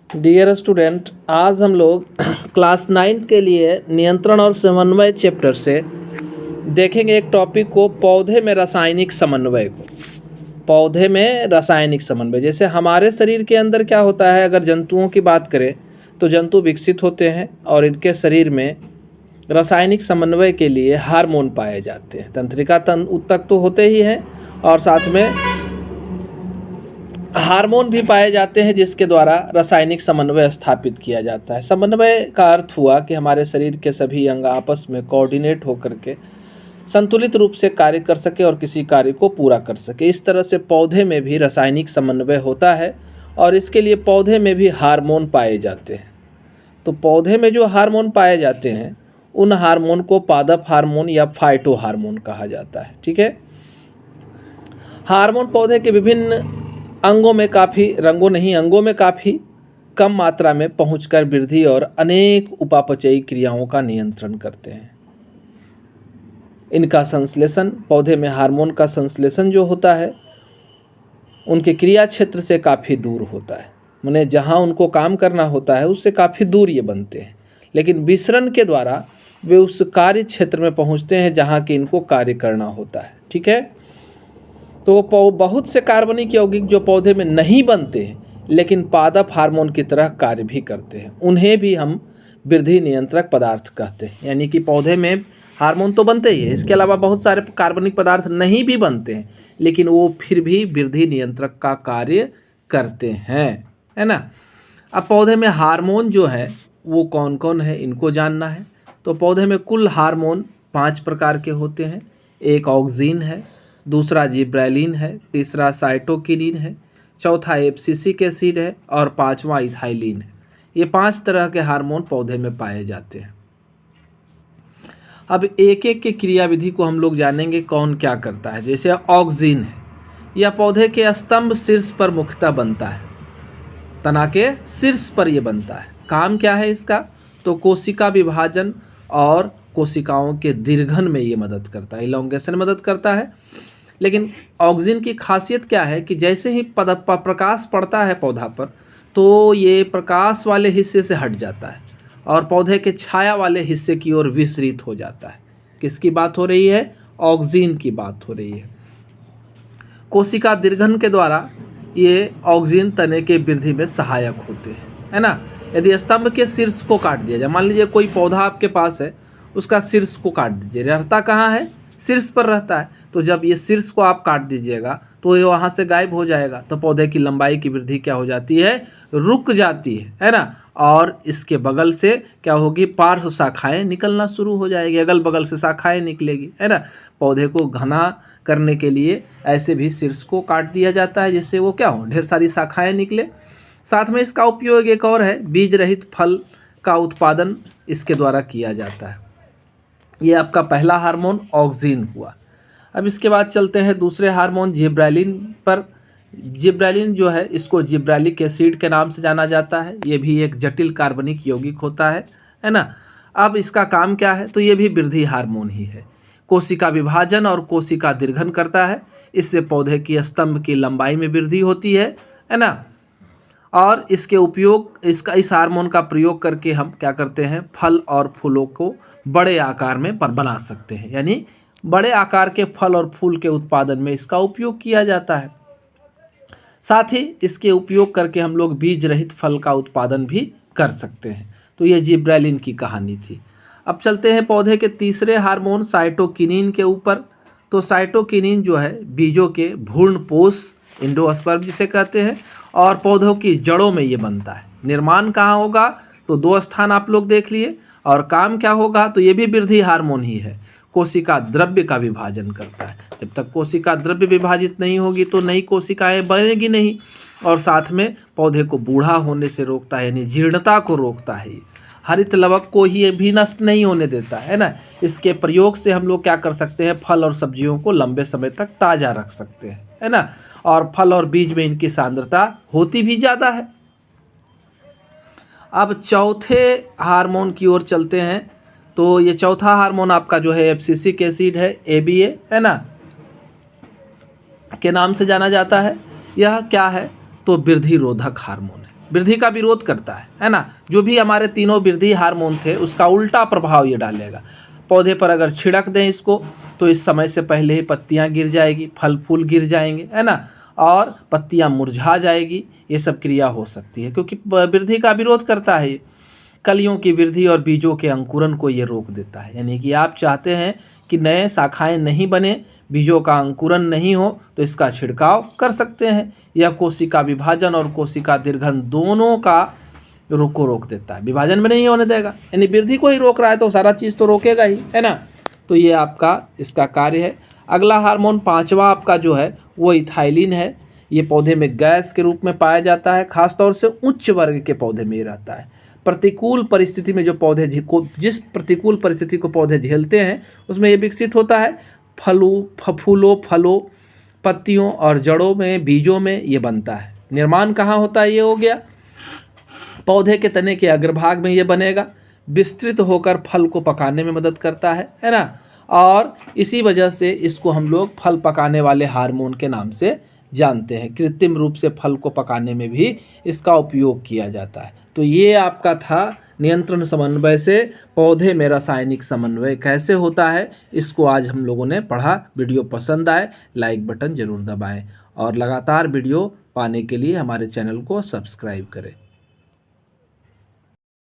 Dear student, आज हम लोग क्लास 9 के लिए नियंत्रण और समन्वय चैप्टर से देखेंगे एक टॉपिक को, पौधे में रासायनिक समन्वय को। पौधे में रासायनिक समन्वय, जैसे हमारे शरीर के अंदर क्या होता है, अगर जंतुओं की बात करें तो जंतु विकसित होते हैं और इनके शरीर में रासायनिक समन्वय के लिए हार्मोन पाए जाते हैं। तंत्रिका ऊतक तो होते ही हैं और साथ में हार्मोन भी पाए जाते हैं जिसके द्वारा रासायनिक समन्वय स्थापित किया जाता है। समन्वय का अर्थ हुआ कि हमारे शरीर के सभी अंग आपस में कोऑर्डिनेट होकर के संतुलित रूप से कार्य कर सके और किसी कार्य को पूरा कर सके। इस तरह से पौधे में भी रासायनिक समन्वय होता है और इसके लिए पौधे में भी हार्मोन पाए जाते हैं। तो पौधे में जो हार्मोन पाए जाते हैं उन हार्मोन को पादप हार्मोन या फाइटो हार्मोन कहा जाता है। ठीक है, हार्मोन पौधे के विभिन्न अंगों में काफ़ी कम मात्रा में पहुंचकर वृद्धि और अनेक उपापचयी क्रियाओं का नियंत्रण करते हैं। इनका संश्लेषण, पौधे में हार्मोन का संश्लेषण जो होता है उनके क्रिया क्षेत्र से काफ़ी दूर होता है, माने जहां उनको काम करना होता है उससे काफ़ी दूर ये बनते हैं, लेकिन विसरण के द्वारा वे उस कार्य क्षेत्र में पहुंचते हैं जहां कि इनको कार्य करना होता है। ठीक है, तो बहुत से कार्बनिक यौगिक जो पौधे में नहीं बनते हैं लेकिन पादप हार्मोन की तरह कार्य भी करते हैं, उन्हें भी हम वृद्धि नियंत्रक पदार्थ कहते हैं। यानी कि पौधे में हार्मोन तो बनते ही है, इसके अलावा बहुत सारे कार्बनिक पदार्थ नहीं भी बनते हैं लेकिन वो फिर भी वृद्धि नियंत्रक का कार्य करते हैं, है ना। अब पौधे में हार्मोन जो है वो कौन कौन है इनको जानना है। तो पौधे में कुल हार्मोन 5 प्रकार के होते हैं। एक ऑक्सिन है, दूसरा जिब्रेलिन है, तीसरा साइटोकिनिन है, चौथा एब्सिसिक एसिड है और पांचवा इथाइलिन है। ये 5 तरह के हार्मोन पौधे में पाए जाते हैं। अब एक एक के क्रियाविधि को हम लोग जानेंगे कौन क्या करता है। जैसे ऑक्सिन है, यह पौधे के स्तंभ शीर्ष पर मुख्यतः बनता है, तना के शीर्ष पर यह बनता है। काम क्या है इसका, तो कोशिका विभाजन और कोशिकाओं के दीर्घन में ये मदद करता है, इलोंगेशन मदद करता है। लेकिन ऑक्सिन की खासियत क्या है कि जैसे ही प्रकाश पड़ता है पौधा पर तो ये प्रकाश वाले हिस्से से हट जाता है और पौधे के छाया वाले हिस्से की ओर विसरित हो जाता है। किसकी बात हो रही है, ऑक्सिन की बात हो रही है। कोशिका दीर्घन के द्वारा ये ऑक्सिन तने के वृद्धि में सहायक होते हैं, है ना। यदि स्तंभ के शीर्ष को काट दिया जाए, मान लीजिए कोई पौधा आपके पास है, उसका शीर्ष को काट दीजिए, रहता कहाँ है, शीर्ष पर रहता है। तो जब ये शीर्ष को आप काट दीजिएगा तो ये वहाँ से गायब हो जाएगा, तो पौधे की लंबाई की वृद्धि क्या हो जाती है, रुक जाती है ना। और इसके बगल से क्या होगी, पार्श्व शाखाएं निकलना शुरू हो जाएगी, अगल बगल से शाखाएं निकलेगी, है ना। पौधे को घना करने के लिए ऐसे भी शीर्ष को काट दिया जाता है जिससे वो क्या हो, ढेर सारी शाखाएं निकले। साथ में इसका उपयोग एक और है, बीज रहित फल का उत्पादन इसके द्वारा किया जाता है। ये आपका पहला हार्मोन ऑक्सिन हुआ। अब इसके बाद चलते हैं दूसरे हार्मोन जिब्रेलिन पर। जिब्रेलिन जो है इसको जिब्रेलिक एसिड के नाम से जाना जाता है। ये भी एक जटिल कार्बनिक यौगिक होता है ना। अब इसका काम क्या है, तो ये भी वृद्धि हार्मोन ही है। कोशिका विभाजन और कोशिका दीर्घन करता है, इससे पौधे की स्तंभ की लंबाई में वृद्धि होती है ना। और इसके उपयोग, इस हार्मोन का प्रयोग करके हम क्या करते हैं, फल और फूलों को बड़े आकार में बना सकते हैं। यानी बड़े आकार के फल और फूल के उत्पादन में इसका उपयोग किया जाता है। साथ ही इसके उपयोग करके हम लोग बीज रहित फल का उत्पादन भी कर सकते हैं। तो ये जिब्रेलिन की कहानी थी। अब चलते हैं पौधे के तीसरे हार्मोन साइटोकिनिन के ऊपर। तो साइटोकिनिन जो है बीजों के भ्रूणपोष, एंडोस्पर्म जिसे कहते हैं, और पौधों की जड़ों में ये बनता है। निर्माण कहाँ होगा, तो 2 स्थान आप लोग देख लिए। और काम क्या होगा, तो ये भी वृद्धि हार्मोन ही है। कोशिका द्रव्य का विभाजन करता है। जब तक कोशिका द्रव्य विभाजित नहीं होगी तो नई कोशिकाएं बनेगी नहीं। और साथ में पौधे को बूढ़ा होने से रोकता है, यानी जीर्णता को रोकता है। हरित लवक को ही भी नष्ट नहीं होने देता है ना। इसके प्रयोग से हम लोग क्या कर सकते हैं, फल और सब्जियों को लंबे समय तक ताज़ा रख सकते हैं, है ना। और फल और बीज में इनकी सांद्रता होती भी ज़्यादा है। अब चौथे हार्मोन की ओर चलते हैं। तो ये चौथा हार्मोन आपका जो है एब्सिसिक एसिड है, ABA, है ना, के नाम से जाना जाता है। यह क्या है, तो वृद्धि रोधक हार्मोन है। वृद्धि का विरोध करता है ना। जो भी हमारे तीनों वृद्धि हार्मोन थे उसका उल्टा प्रभाव ये डालेगा। पौधे पर अगर छिड़क दें इसको तो इस समय से पहले ही पत्तियां गिर जाएगी, फल फूल गिर जाएंगे, है ना, और पत्तियां मुरझा जाएगी। ये सब क्रिया हो सकती है क्योंकि वृद्धि का विरोध करता है। कलियों की वृद्धि और बीजों के अंकुरन को ये रोक देता है। यानी कि आप चाहते हैं कि नए शाखाएं नहीं बने, बीजों का अंकुरन नहीं हो, तो इसका छिड़काव कर सकते हैं। यह कोशिका विभाजन और कोशिका दीर्घन दोनों का को रोक देता है, विभाजन में नहीं होने देगा। यानी वृद्धि को ही रोक रहा है तो सारा चीज़ तो रोकेगा ही, है ना। तो ये आपका इसका कार्य है। अगला हार्मोन पांचवा आपका जो है वो इथाइलिन है। ये पौधे में गैस के रूप में पाया जाता है, खासतौर से उच्च वर्ग के पौधे में ये रहता है। प्रतिकूल परिस्थिति में जो पौधे जिस प्रतिकूल परिस्थिति को पौधे झेलते हैं उसमें ये विकसित होता है। फूलों, पत्तियों और जड़ों में, बीजों में ये बनता है। निर्माण कहाँ होता है, ये हो गया पौधे के तने के अग्रभाग में ये बनेगा। विस्तृत होकर फल को पकाने में मदद करता है ना। और इसी वजह से इसको हम लोग फल पकाने वाले हार्मोन के नाम से जानते हैं। कृत्रिम रूप से फल को पकाने में भी इसका उपयोग किया जाता है। तो ये आपका था नियंत्रण समन्वय से पौधे में रासायनिक समन्वय कैसे होता है, इसको आज हम लोगों ने पढ़ा। वीडियो पसंद आए लाइक बटन ज़रूर दबाएं और लगातार वीडियो पाने के लिए हमारे चैनल को सब्सक्राइब करें।